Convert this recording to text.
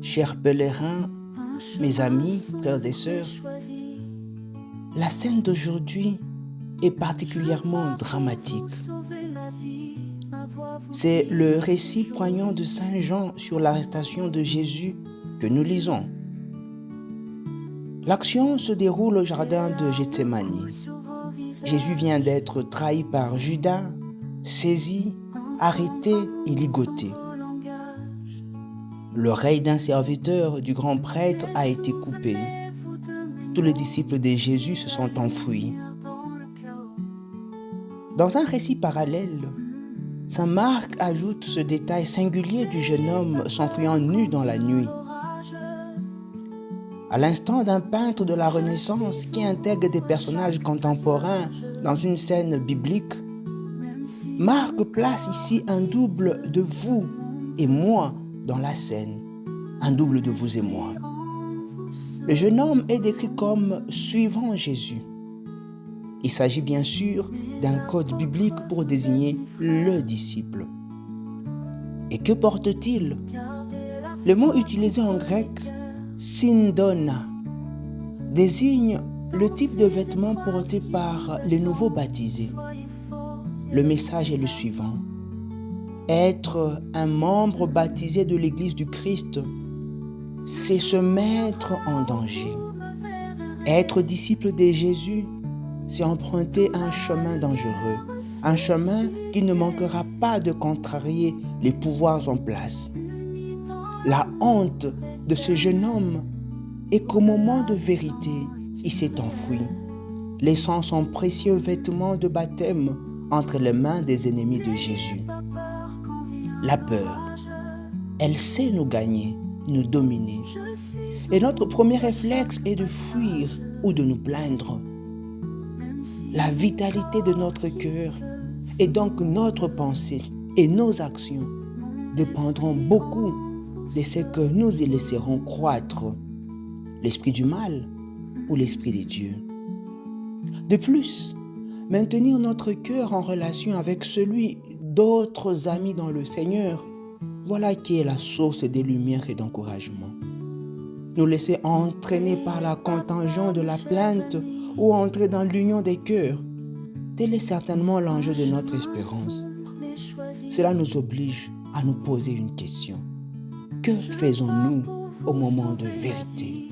Chers pèlerins, mes amis, frères et sœurs, la scène d'aujourd'hui est particulièrement dramatique. C'est le récit poignant de Saint Jean sur l'arrestation de Jésus que nous lisons. L'action se déroule au jardin de Gethsémani. Jésus vient d'être trahi par Judas, saisi, arrêté et ligoté. L'oreille d'un serviteur du grand prêtre a été coupée. Tous les disciples de Jésus se sont enfuis. Dans un récit parallèle, saint Marc ajoute ce détail singulier du jeune homme s'enfuyant nu dans la nuit. À l'instant d'un peintre de la Renaissance qui intègre des personnages contemporains dans une scène biblique, Marc place ici un double de vous et moi dans la scène, un double de vous et moi. Le jeune homme est décrit comme suivant Jésus. Il s'agit bien sûr d'un code biblique pour désigner le disciple. Et que porte-t-il? Le mot utilisé en grec, syndona, désigne le type de vêtements portés par les nouveaux baptisés. Le message est le suivant. Être un membre baptisé de l'Église du Christ, c'est se mettre en danger. Être disciple de Jésus, c'est emprunter un chemin dangereux, un chemin qui ne manquera pas de contrarier les pouvoirs en place. La honte de ce jeune homme est qu'au moment de vérité, il s'est enfui, laissant son précieux vêtement de baptême entre les mains des ennemis de Jésus. La peur, elle sait nous gagner, nous dominer. Et notre premier réflexe est de fuir ou de nous plaindre. La vitalité de notre cœur et donc notre pensée et nos actions dépendront beaucoup de ce que nous y laisserons croître, l'esprit du mal ou l'esprit de Dieu. De plus, maintenir notre cœur en relation avec celui d'autres amis dans le Seigneur, voilà qui est la source des lumières et d'encouragement. Nous laisser entraîner par la contingence de la plainte ou entrer dans l'union des cœurs, tel est certainement l'enjeu de notre espérance. Cela nous oblige à nous poser une question. Que faisons-nous au moment de vérité?